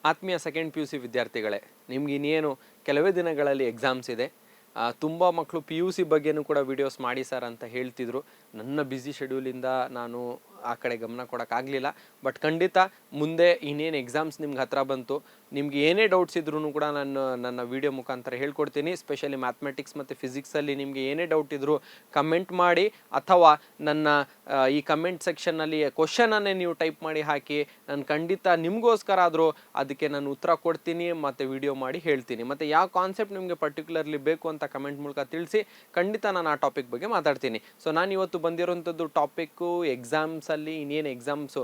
ಆತ್ಮೀಯ second P U C ವಿದ್ಯಾರ್ಥಿಗಳೇ, ನಿಮ್ಗೆ ಇನ್ನೇನು ಕೆಲವೇ ದಿನಗಳಲ್ಲಿ ಎಕ್ಸಾಮ್ಸ್ ಇದೆ. ತುಂಬ ಮಕ್ಕಳು ಪಿ ಯು ಸಿ ಬಗ್ಗೆನೂ ಕೂಡ ವಿಡಿಯೋಸ್ ಮಾಡಿ ಸರ್ ಅಂತ ಹೇಳ್ತಿದ್ರು. ನನ್ನ ಬ್ಯುಸಿ ಶೆಡ್ಯೂಲಿಂದ ನಾನು ಆ ಕಡೆ ಗಮನ ಕೊಡೋಕ್ಕಾಗಲಿಲ್ಲ. ಬಟ್ ಖಂಡಿತ ಮುಂದೆ ಇನ್ನೇನು ಎಕ್ಸಾಮ್ಸ್ ನಿಮ್ಗೆ ಹತ್ರ ಬಂತು, ನಿಮ್ಗೆ ಏನೇ ಡೌಟ್ಸ್ ಇದ್ರೂ ಕೂಡ ನಾನು ನನ್ನ ವಿಡಿಯೋ ಮುಖಾಂತರ ಹೇಳ್ಕೊಡ್ತೀನಿ. ಸ್ಪೆಷಲಿ ಮ್ಯಾಥಮೆಟಿಕ್ಸ್ ಮತ್ತು ಫಿಸಿಕ್ಸಲ್ಲಿ ನಿಮಗೆ ಏನೇ ಡೌಟ್ ಇದ್ದರೂ ಕಮೆಂಟ್ ಮಾಡಿ, ಅಥವಾ ನನ್ನ ಈ ಕಮೆಂಟ್ ಸೆಕ್ಷನ್ನಲ್ಲಿ ಕ್ವಶನನ್ನೇ ನೀವು ಟೈಪ್ ಮಾಡಿ ಹಾಕಿ. ನಾನು ಖಂಡಿತ ನಿಮಗೋಸ್ಕರ ಆದರೂ ಅದಕ್ಕೆ ನಾನು ಉತ್ತರ ಕೊಡ್ತೀನಿ ಮತ್ತು ವಿಡಿಯೋ ಮಾಡಿ ಹೇಳ್ತೀನಿ. ಮತ್ತು ಯಾವ ಕಾನ್ಸೆಪ್ಟ್ ನಿಮಗೆ ಪರ್ಟಿಕ್ಯುಲರ್ಲಿ ಬೇಕು ಅಂತ ಕಮೆಂಟ್ ಮೂಲಕ ತಿಳಿಸಿ, ಖಂಡಿತ ನಾನು ಆ ಟಾಪಿಕ್ ಬಗ್ಗೆ ಮಾತಾಡ್ತೀನಿ. ಸೊ ನಾನು ಇವತ್ತು ಬಂದಿರೋಂಥದ್ದು ಟಾಪಿಕ್ಕು ಎಕ್ಸಾಮ್ಸಲ್ಲಿ ಇನ್ನೇನು ಎಕ್ಸಾಮ್ಸು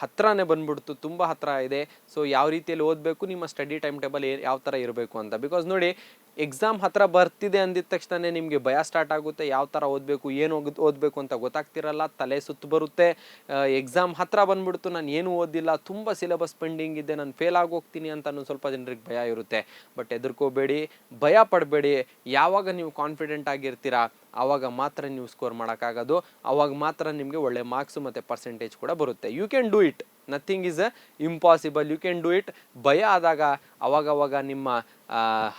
ಹತ್ರನೇ ಬಂದ್ಬಿಡ್ತು, ತುಂಬ ಹತ್ರ ಇದೆ. ಸೊ ಯಾವ ರೀತಿಯಲ್ಲಿ ಓದಬೇಕು, ನಿಮ್ಮ ಸ್ಟಡಿ ಟೈಮ್ ಟೇಬಲ್ ಯಾವ ಥರ ಇರಬೇಕು ಅಂತ. ಬಿಕಾಸ್ ನೋಡಿ, ಎಕ್ಸಾಮ್ ಹತ್ರ ಬರ್ತಿದೆ ಅಂದಿದ ತಕ್ಷಣ ನಿಮಗೆ ಭಯ ಸ್ಟಾರ್ಟ್ ಆಗುತ್ತೆ. ಯಾವ ಥರ ಓದಬೇಕು, ಏನು ಓದಬೇಕು ಅಂತ ಗೊತ್ತಾಗ್ತಿರಲ್ಲ, ತಲೆ ಸುತ್ತು ಬರುತ್ತೆ. ಎಕ್ಸಾಮ್ ಹತ್ರ ಬಂದ್ಬಿಡ್ತು, ನಾನು ಏನು ಓದಿಲ್ಲ, ತುಂಬ ಸಿಲೆಬಸ್ ಪೆಂಡಿಂಗ್ ಇದೆ, ನಾನು ಫೇಲ್ ಆಗೋಗ್ತೀನಿ ಅಂತ ಸ್ವಲ್ಪ ಜನರಿಗೆ ಭಯ ಇರುತ್ತೆ. ಬಟ್ ಹೆದರ್ಕೋಬೇಡಿ, ಭಯ ಪಡಬೇಡಿ. ಯಾವಾಗ ನೀವು ಕಾನ್ಫಿಡೆಂಟ್ ಆಗಿರ್ತೀರಾ ಆವಾಗ ಮಾತ್ರ ನೀವು ಸ್ಕೋರ್ ಮಾಡೋಕ್ಕಾಗೋದು, ಆವಾಗ ಮಾತ್ರ ನಿಮಗೆ ಒಳ್ಳೆ ಮಾರ್ಕ್ಸು ಮತ್ತು ಪರ್ಸೆಂಟೇಜ್ ಕೂಡ ಬರುತ್ತೆ. You can do it, nothing is impossible, you can do it. ಭಯ ಆದಾಗ ಅವಾಗವಾಗ ನಿಮ್ಮ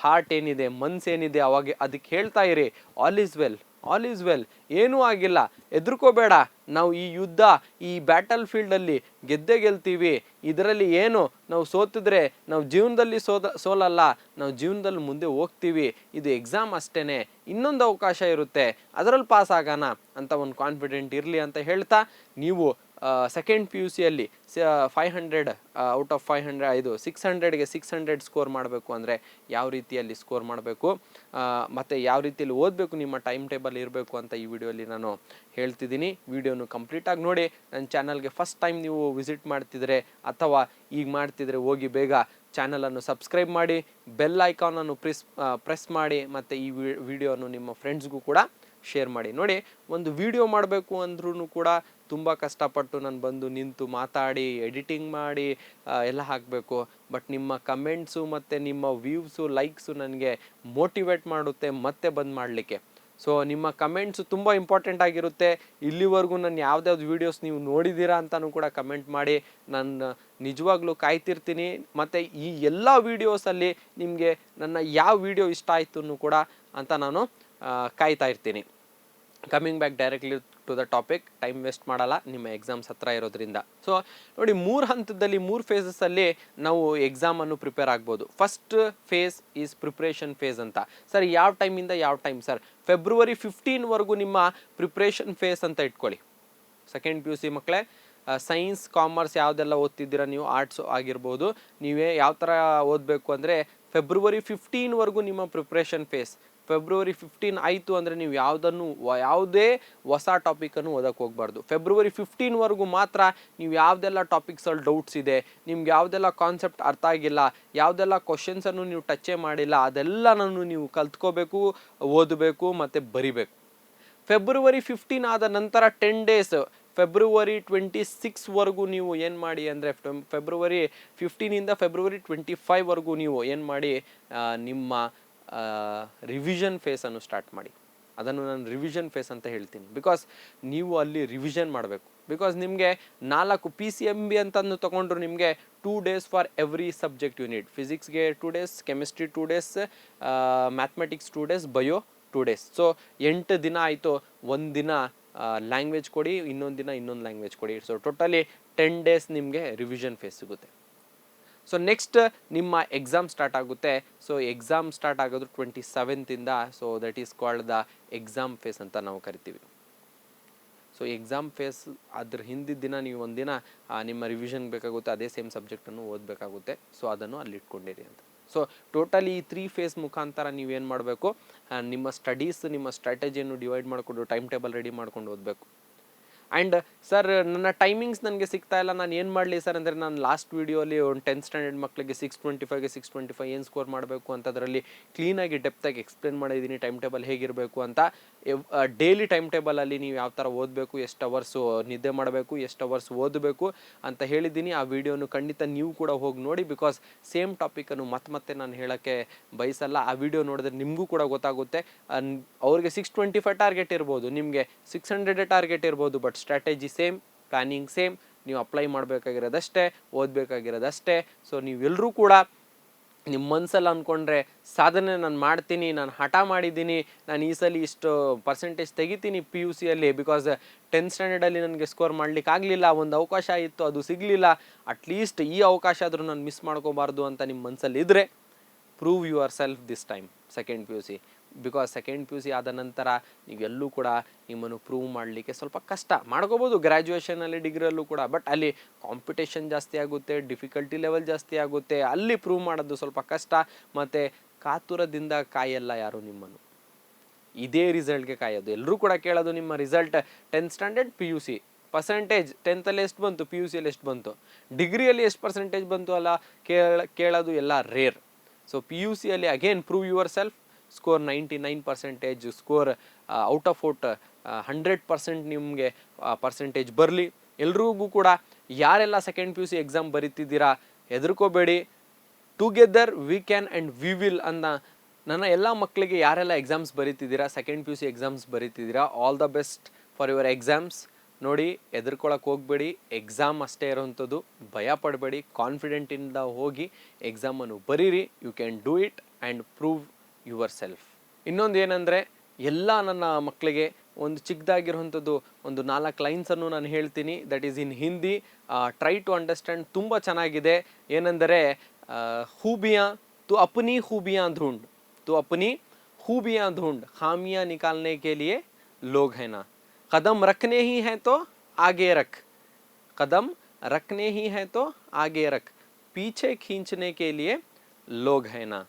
ಹಾರ್ಟ್ ಏನಿದೆ, ಮನ್ಸೇನಿದೆ, ಅವಾಗ ಅದಕ್ಕೆ ಹೇಳ್ತಾ ಇರಿ all is well, all is well, ಏನೂ ಆಗಿಲ್ಲ, ಹೆದರ್ಕೋಬೇಡ. ನಾವು ಈ ಯುದ್ಧ, ಈ ಬ್ಯಾಟಲ್ ಫೀಲ್ಡಲ್ಲಿ ಗೆದ್ದೇ ಗೆಲ್ತೀವಿ. ಇದರಲ್ಲಿ ಏನು ನಾವು ಸೋತಿದ್ರೆ ನಾವು ಜೀವನದಲ್ಲಿ ಸೋಲಲ್ಲ, ನಾವು ಜೀವನದಲ್ಲಿ ಮುಂದೆ ಹೋಗ್ತೀವಿ. ಇದು ಎಕ್ಸಾಮ್ ಅಷ್ಟೇ, ಇನ್ನೊಂದು ಅವಕಾಶ ಇರುತ್ತೆ, ಅದರಲ್ಲಿ ಪಾಸ್ ಆಗೋಣ ಅಂತ ಒಂದು ಕಾನ್ಫಿಡೆಂಟ್ ಇರಲಿ ಅಂತ ಹೇಳ್ತಾ, ನೀವು ಸೆಕೆಂಡ್ ಪಿ ಯು ಸಿಯಲ್ಲಿ 500 ಔಟ್ ಆಫ್ 500 ಇದು 600ಗೆ 600 ಸ್ಕೋರ್ ಮಾಡಬೇಕು ಅಂದರೆ ಯಾವ ರೀತಿಯಲ್ಲಿ ಸ್ಕೋರ್ ಮಾಡಬೇಕು ಮತ್ತು ಯಾವ ರೀತಿಯಲ್ಲಿ ಓದಬೇಕು, ನಿಮ್ಮ ಟೈಮ್ ಟೇಬಲ್ ಇರಬೇಕು ಅಂತ ಈ ವಿಡಿಯೋಲಿ ನಾನು ಹೇಳ್ತಿದ್ದೀನಿ. ವಿಡಿಯೋನು ಕಂಪ್ಲೀಟಾಗಿ ನೋಡಿ. ನನ್ನ ಚಾನಲ್ಗೆ ಫಸ್ಟ್ ಟೈಮ್ ನೀವು ವಿಸಿಟ್ ಮಾಡ್ತಿದ್ರೆ ಅಥವಾ ಈಗ ಮಾಡ್ತಿದ್ರೆ ಹೋಗಿ ಬೇಗ ಚಾನಲನ್ನು ಸಬ್ಸ್ಕ್ರೈಬ್ ಮಾಡಿ, ಬೆಲ್ ಐಕಾನನ್ನು ಪ್ರೆಸ್ ಮಾಡಿ, ಮತ್ತು ಈ ವಿಡಿಯೋನು ನಿಮ್ಮ ಫ್ರೆಂಡ್ಸ್ಗೂ ಕೂಡ ಶೇರ್ ಮಾಡಿ. ನೋಡಿ, ಒಂದು ವಿಡಿಯೋ ಮಾಡಬೇಕು ಅಂದ್ರೂ ಕೂಡ ತುಂಬ ಕಷ್ಟಪಟ್ಟು ನಾನು ಬಂದು ನಿಂತು ಮಾತಾಡಿ ಎಡಿಟಿಂಗ್ ಮಾಡಿ ಎಲ್ಲ ಹಾಕಬೇಕು. ಬಟ್ ನಿಮ್ಮ ಕಮೆಂಟ್ಸು ಮತ್ತು ನಿಮ್ಮ ವ್ಯೂವ್ಸು, ಲೈಕ್ಸು ನನಗೆ ಮೋಟಿವೇಟ್ ಮಾಡುತ್ತೆ ಮತ್ತೆ ಬಂದು ಮಾಡಲಿಕ್ಕೆ. ಸೊ ನಿಮ್ಮ ಕಮೆಂಟ್ಸು ತುಂಬ ಇಂಪಾರ್ಟೆಂಟ್ ಆಗಿರುತ್ತೆ. ಇಲ್ಲಿವರೆಗೂ ನಾನು ಯಾವ್ದಾವ್ದು ವೀಡಿಯೋಸ್ ನೀವು ನೋಡಿದ್ದೀರಾ ಅಂತಲೂ ಕೂಡ ಕಮೆಂಟ್ ಮಾಡಿ. ನಾನು ನಿಜವಾಗ್ಲೂ ಕಾಯ್ತಿರ್ತೀನಿ. ಮತ್ತು ಈ ಎಲ್ಲ ವೀಡಿಯೋಸಲ್ಲಿ ನಿಮಗೆ ನನ್ನ ಯಾವ ವಿಡಿಯೋ ಇಷ್ಟ ಆಯಿತು ಕೂಡ ಅಂತ ನಾನು ಕಾಯ್ತಾ ಇರ್ತೀನಿ. Coming back directly to the topic, time waste ಮಾಡಲ್ಲ, ನಿಮ್ಮ ಎಕ್ಸಾಮ್ಸ್ ಹತ್ರ ಇರೋದ್ರಿಂದ. ಸೊ ನೋಡಿ, 3 ಹಂತದಲ್ಲಿ 3 ಫೇಸಸಲ್ಲಿ ನಾವು ಎಕ್ಸಾಮನ್ನು ಪ್ರಿಪೇರ್ ಆಗ್ಬೋದು. First phase is preparation phase ಅಂತ. ಸರ್ ಯಾವ ಟೈಮಿಂದ ಯಾವ ಟೈಮ್ ಸರ್? ಫೆಬ್ರವರಿ 15ವರೆಗೂ ನಿಮ್ಮ ಪ್ರಿಪ್ರೇಷನ್ ಫೇಸ್ ಅಂತ ಇಟ್ಕೊಳ್ಳಿ. ಸೆಕೆಂಡ್ ಪಿ ಯು ಸಿ ಮಕ್ಕಳೇ, ಸೈನ್ಸ್, ಕಾಮರ್ಸ್ ಯಾವುದೆಲ್ಲ ಓದ್ತಿದ್ದೀರಾ ನೀವು, ಆರ್ಟ್ಸ್ ಆಗಿರ್ಬೋದು, ನೀವೇ ಯಾವ ಥರ ಓದಬೇಕು ಅಂದರೆ ಫೆಬ್ರವರಿ 15ವರೆಗೂ ನಿಮ್ಮ ಪ್ರಿಪ್ರೇಷನ್ ಫೇಸ್. ಫೆಬ್ರವರಿ 15 ಆಯಿತು ಅಂದರೆ ನೀವು ಯಾವುದೇ ಹೊಸ ಟಾಪಿಕನ್ನು ಓದಕ್ಕೆ ಹೋಗಬಾರ್ದು. ಫೆಬ್ರವರಿ 15ವರೆಗೂ ಮಾತ್ರ ನೀವು ಯಾವುದೆಲ್ಲ ಟಾಪಿಕ್ಸಲ್ಲಿ ಡೌಟ್ಸ್ ಇದೆ, ನಿಮ್ಗೆ ಯಾವುದೆಲ್ಲ ಕಾನ್ಸೆಪ್ಟ್ ಅರ್ಥ ಆಗಿಲ್ಲ, ಯಾವುದೆಲ್ಲ ಕ್ವಶನ್ಸನ್ನು ನೀವು ಟಚ್ಚೇ ಮಾಡಿಲ್ಲ, ಅದೆಲ್ಲನೂ ನೀವು ಕಲ್ತ್ಕೋಬೇಕು, ಓದಬೇಕು ಮತ್ತು ಬರಿಬೇಕು. ಫೆಬ್ರವರಿ 15 ಆದ ನಂತರ 10 ಡೇಸ್, ಫೆಬ್ರವರಿ 26ವರೆಗೂ ನೀವು ಏನು ಮಾಡಿ ಅಂದರೆ ಫೆಬ್ರವರಿ 15ಇಂದ ಫೆಬ್ರವರಿ 25ವರೆಗೂ ನೀವು ಏನು ಮಾಡಿ, ನಿಮ್ಮ ರಿವಿಷನ್ ಫೇಸನ್ನು ಸ್ಟಾರ್ಟ್ ಮಾಡಿ. ಅದನ್ನು ನಾನು ರಿವಿಷನ್ ಫೇಸ್ ಅಂತ ಹೇಳ್ತೀನಿ. ಬಿಕಾಸ್ ನೀವು ಅಲ್ಲಿ ರಿವಿಷನ್ ಮಾಡಬೇಕು. ಬಿಕಾಸ್ ನಿಮಗೆ 4 PCMB ಅಂತಂದು ತೊಗೊಂಡ್ರು ನಿಮಗೆ 2 days for every subject you need. ಫಿಸಿಕ್ಸ್ಗೆ 2 days, chemistry 2 days, mathematics 2 days, bio 2 days. So 8 ದಿನ ಆಯಿತು. 1 ದಿನ ಲ್ಯಾಂಗ್ವೇಜ್ ಕೊಡಿ, ಇನ್ನೊಂದು ದಿನ ಇನ್ನೊಂದು ಲ್ಯಾಂಗ್ವೇಜ್ ಕೊಡಿ. ಸೊ ಟೋಟಲಿ 10 ಡೇಸ್ ನಿಮಗೆ ರಿವಿಷನ್ ಫೇಸ್ ಸಿಗುತ್ತೆ. ಸೊ ನೆಕ್ಸ್ಟ್ ನಿಮ್ಮ ಎಕ್ಸಾಮ್ ಸ್ಟಾರ್ಟ್ ಆಗುತ್ತೆ. ಸೊ ಎಕ್ಸಾಮ್ ಸ್ಟಾರ್ಟ್ ಆಗೋದು 27ಇಂದ. So that is called the exam phase ಅಂತ ನಾವು ಕರಿತೀವಿ. ಸೊ ಎಕ್ಸಾಮ್ ಫೇಸ್ ಅದ್ರ ಹಿಂದಿನ ದಿನ ನೀವು ಒಂದಿನ ನಿಮ್ಮ ರಿವಿಷನ್ ಬೇಕಾಗುತ್ತೆ, ಅದೇ ಸೇಮ್ ಸಬ್ಜೆಕ್ಟನ್ನು ಓದಬೇಕಾಗುತ್ತೆ. ಸೊ ಅದನ್ನು ಅಲ್ಲಿ ಇಟ್ಕೊಂಡಿರಿ ಅಂತ. ಸೊ ಟೋಟಲಿ ಈ 3 ಫೇಸ್ ಮುಖಾಂತರ ನೀವೇನು ಮಾಡಬೇಕು, ನಿಮ್ಮ ಸ್ಟಡೀಸ್, ನಿಮ್ಮ ಸ್ಟ್ರಾಟಜಿಯನ್ನು ಡಿವೈಡ್ ಮಾಡಿಕೊಂಡು ಟೈಮ್ ಟೇಬಲ್ ರೆಡಿ ಮಾಡ್ಕೊಂಡು ಓದಬೇಕು. ಆ್ಯಂಡ್ ಸರ್ ನನ್ನ ಟೈಮಿಂಗ್ಸ್ ನನಗೆ ಸಿಗ್ತಾ ಇಲ್ಲ, ನಾನು ಏನು ಮಾಡಲಿ ಸರ್ ಅಂದರೆ, ನಾನು ಲಾಸ್ಟ್ ವೀಡಿಯೋಲಿ ಒಂದು 10th ಸ್ಟ್ಯಾಂಡರ್ಡ್ ಮಕ್ಕಳಿಗೆ 625ಗೆ 625 ಏನು ಸ್ಕೋರ್ ಮಾಡಬೇಕು ಅಂತ ಅದರಲ್ಲಿ ಕ್ಲೀನಾಗಿ ಡೆಪ್ತಾಗಿ ಎಕ್ಸ್ಪ್ಲೇನ್ ಮಾಡಿದ್ದೀನಿ ಟೈಮ್ ಟೇಬಲ್ ಹೇಗಿರಬೇಕು ಅಂತ. ಡೈಲಿ ಟೈಮ್ ಟೇಬಲಲ್ಲಿ ನೀವು ಯಾವ ಥರ ಓದಬೇಕು, ಎಷ್ಟು ಅವರ್ಸು ನಿದ್ದೆ ಮಾಡಬೇಕು, ಎಷ್ಟು ಅವರ್ಸ್ ಓದಬೇಕು ಅಂತ ಹೇಳಿದ್ದೀನಿ. ಆ ವಿಡಿಯೋನು ಖಂಡಿತ ನೀವು ಕೂಡ ಹೋಗಿ ನೋಡಿ. ಬಿಕಾಸ್ ಸೇಮ್ ಟಾಪಿಕನ್ನು ಮತ್ತೆ ನಾನು ಹೇಳೋಕ್ಕೆ ಬಯಸಲ್ಲ. ಆ ವಿಡಿಯೋ ನೋಡಿದ್ರೆ ನಿಮಗೂ ಕೂಡ ಗೊತ್ತಾಗುತ್ತೆ. ಅವ್ರಿಗೆ 625 ಟಾರ್ಗೆಟ್ ಇರ್ಬೋದು, ನಿಮಗೆ 600 ಟಾರ್ಗೆಟ್ ಇರ್ಬೋದು, but strategy same, planning same, ನೀವು ಅಪ್ಲೈ ಮಾಡಬೇಕಾಗಿರೋದಷ್ಟೇ, ಓದಬೇಕಾಗಿರೋದಷ್ಟೇ. ಸೊ ನೀವೆಲ್ಲರೂ ಕೂಡ ನಿಮ್ಮ ಮನಸ್ಸಲ್ಲಿ ಅಂದ್ಕೊಂಡ್ರೆ ಸಾಧನೆ ನಾನು ಮಾಡ್ತೀನಿ, ನಾನು ಹಠ ಮಾಡಿದ್ದೀನಿ, ನಾನು ಈ ಸಲ ಇಷ್ಟು ಪರ್ಸೆಂಟೇಜ್ ತೆಗಿತೀನಿ ಪಿ ಯು ಸಿಯಲ್ಲಿ, ಬಿಕಾಸ್ 10th ಸ್ಟ್ಯಾಂಡರ್ಡಲ್ಲಿ ನನಗೆ ಸ್ಕೋರ್ ಮಾಡ್ಲಿಕ್ಕೆ ಆಗಲಿಲ್ಲ, ಒಂದು ಅವಕಾಶ ಇತ್ತು ಅದು ಸಿಗಲಿಲ್ಲ, ಅಟ್ಲೀಸ್ಟ್ ಈ ಅವಕಾಶ ಆದರೂ ನಾನು ಮಿಸ್ ಮಾಡ್ಕೋಬಾರ್ದು ಅಂತ ನಿಮ್ಮ ಮನಸ್ಸಲ್ಲಿ ಇದ್ದರೆ, prove your self this time second P U C. Because second P U C ಆದ ನಂತರ ನೀವೆಲ್ಲೂ ಕೂಡ ನಿಮ್ಮನ್ನು ಪ್ರೂವ್ ಮಾಡಲಿಕ್ಕೆ ಸ್ವಲ್ಪ ಕಷ್ಟ ಮಾಡ್ಕೋಬೋದು ಗ್ರ್ಯಾಜುಯೇಷನಲ್ಲಿ, ಡಿಗ್ರಿಯಲ್ಲೂ ಕೂಡ, ಬಟ್ ಅಲ್ಲಿ ಕಾಂಪಿಟೇಷನ್ ಜಾಸ್ತಿ ಆಗುತ್ತೆ, ಡಿಫಿಕಲ್ಟಿ ಲೆವೆಲ್ ಜಾಸ್ತಿ ಆಗುತ್ತೆ, ಅಲ್ಲಿ ಪ್ರೂವ್ ಮಾಡೋದು ಸ್ವಲ್ಪ ಕಷ್ಟ. ಮತ್ತು ಕಾತುರದಿಂದ ಕಾಯಲ್ಲ ಯಾರು ನಿಮ್ಮನ್ನು, ಇದೇ ರಿಸಲ್ಟ್ಗೆ ಕಾಯೋದು. ಎಲ್ಲರೂ ಕೂಡ ಕೇಳೋದು ನಿಮ್ಮ result 10th standard P U C percentage, 10th ಎಷ್ಟು ಬಂತು, ಪಿ ಯು ಸಿಯಲ್ಲಿ ಎಷ್ಟು ಬಂತು, ಡಿಗ್ರಿಯಲ್ಲಿ ಎಷ್ಟು ಪರ್ಸೆಂಟೇಜ್ ಬಂತು ಅಲ್ಲ ಕೇಳೋದು ಎಲ್ಲ ರೇರ್. ಸೊ ಪಿ ಯು ಸಿಯಲ್ಲಿ again prove yourself, score 99%, score out of 100% ನಿಮಗೆ ಪರ್ಸೆಂಟೇಜ್ ಬರಲಿ. ಎಲ್ರಿಗೂ ಕೂಡ ಯಾರೆಲ್ಲ second P U C exam ಬರೀತಿದ್ದೀರಾ ಹೆದರ್ಕೋಬೇಡಿ, together we can and we will ಅನ್ನ ನನ್ನ ಎಲ್ಲ ಮಕ್ಕಳಿಗೆ ಯಾರೆಲ್ಲ ಎಕ್ಸಾಮ್ಸ್ ಬರೀತಿದ್ದೀರಾ, second P U C exams ಬರೀತಿದ್ದೀರಾ, all the best for your exams. ನೋಡಿ, ಹೆದರ್ಕೊಳಕ್ಕೆ ಹೋಗಬೇಡಿ, ಎಕ್ಸಾಮ್ ಅಷ್ಟೇ ಇರೋವಂಥದ್ದು, ಭಯ ಪಡಬೇಡಿ, ಕಾನ್ಫಿಡೆಂಟಿಂದ ಹೋಗಿ ಎಕ್ಸಾಮನ್ನು ಬರೀರಿ. You can do it and prove yourself. ಇನ್ನೊಂದು ಏನಂದರೆ, ಎಲ್ಲ ನನ್ನ ಮಕ್ಕಳಿಗೆ ಒಂದು ಚಿಕ್ಕದಾಗಿರುವಂಥದ್ದು ಒಂದು 4 ಲೈನ್ಸನ್ನು ನಾನು ಹೇಳ್ತೀನಿ, that is in Hindi. Try to understand. ತುಂಬ ಚೆನ್ನಾಗಿದೆ. ಏನೆಂದರೆ, खूबियाँ तो अपनी खूबियाँ ढूंढ, तो अपनी खूबियाँ ढूंढ, खामियाँ निकालने के लिए लोग हैं ना, कदम रखने ही हैं तो आगे रख, कदम रखने ही हैं तो आगे रख, पीछे खींचने के लिए लोग हैं ना,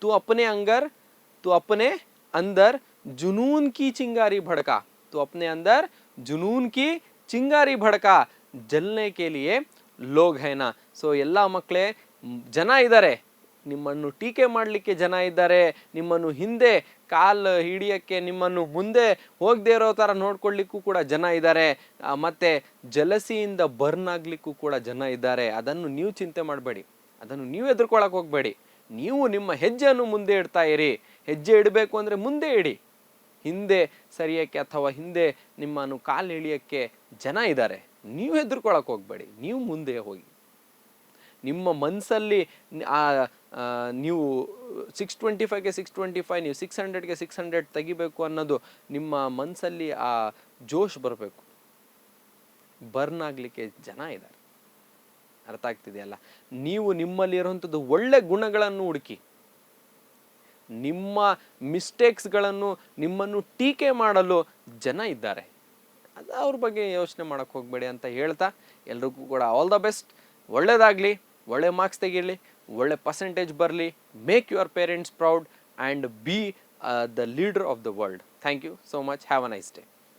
तू अपने अंदर जुनून की चिंगारी भड़का, तो अपने अंदर जुनून की चिंगारी भड़का, जलने के लिए लोग हैं ना. ಸೊ ಎಲ್ಲ ಮಕ್ಕಳೇ, ಜನ ಇದ್ದಾರೆ, ನಿಮ್ಮನ್ನು ಟೀಕೆ ಮಾಡಲಿಕ್ಕೆ ಜನ ಇದ್ದಾರೆ, ನಿಮ್ಮನ್ನು ಹಿಂದೆ ಕಾಲು ಹಿಡಿಯೋಕ್ಕೆ, ನಿಮ್ಮನ್ನು ಮುಂದೆ ಹೋಗದೆ ಇರೋ ಥರ ನೋಡ್ಕೊಳ್ಳಿಕ್ಕೂ ಕೂಡ ಜನ ಇದ್ದಾರೆ, ಮತ್ತು ಜಲಸಿಯಿಂದ ಬರ್ನ್ ಆಗಲಿಕ್ಕೂ ಕೂಡ ಜನ ಇದ್ದಾರೆ. ಅದನ್ನು ನೀವು ಚಿಂತೆ ಮಾಡಬೇಡಿ, ಅದನ್ನು ನೀವು ಎದುರ್ಕೊಳ್ಳೋಕೆ ಹೋಗಬೇಡಿ. ನೀವು ನಿಮ್ಮ ಹೆಜ್ಜೆಯನ್ನು ಮುಂದೆ ಇಡ್ತಾ ಇರಿ. ಹೆಜ್ಜೆ ಇಡಬೇಕು ಅಂದರೆ ಮುಂದೆ ಇಡಿ, ಹಿಂದೆ ಸರಿಯೋಕ್ಕೆ ಅಥವಾ ಹಿಂದೆ ನಿಮ್ಮನ್ನು ಕಾಲು ಇಳಿಯೋಕ್ಕೆ ಜನ ಇದ್ದಾರೆ. ನೀವು ಹೆದರ್ಕೊಳ್ಳೋಕೆ ಹೋಗಬೇಡಿ, ನೀವು ಮುಂದೆ ಹೋಗಿ. ನಿಮ್ಮ ಮನಸ್ಸಲ್ಲಿ ನೀವು 625ಗೆ 625, ನೀವು 600ಗೆ 600 ತೆಗಿಬೇಕು ಅನ್ನೋದು ನಿಮ್ಮ ಮನಸ್ಸಲ್ಲಿ ಆ ಜೋಶ್ ಬರಬೇಕು. ಬರ್ನ್ ಆಗಲಿಕ್ಕೆ ಜನ ಇದ್ದಾರೆ. ಅರ್ಥ ಆಗ್ತಿದೆಯಲ್ಲ? ನೀವು ನಿಮ್ಮಲ್ಲಿರುವಂಥದ್ದು ಒಳ್ಳೆ ಗುಣಗಳನ್ನು ಹುಡುಕಿ, ನಿಮ್ಮ ಮಿಸ್ಟೇಕ್ಸ್ಗಳನ್ನು, ನಿಮ್ಮನ್ನು ಟೀಕೆ ಮಾಡಲು ಜನ ಇದ್ದಾರೆ, ಅದು ಅವ್ರ ಬಗ್ಗೆ ಯೋಚನೆ ಮಾಡೋಕ್ಕೆ ಹೋಗಬೇಡಿ ಅಂತ ಹೇಳ್ತಾ, ಎಲ್ರಿಗೂ ಕೂಡ ಆಲ್ ದ ಬೆಸ್ಟ್. ಒಳ್ಳೆಯದಾಗಲಿ, ಒಳ್ಳೆ ಮಾರ್ಕ್ಸ್ ತೆಗಿರಲಿ, ಒಳ್ಳೆ ಪರ್ಸೆಂಟೇಜ್ ಬರಲಿ. Make your parents proud and be the leader of the world. Thank you so much. Have a nice day.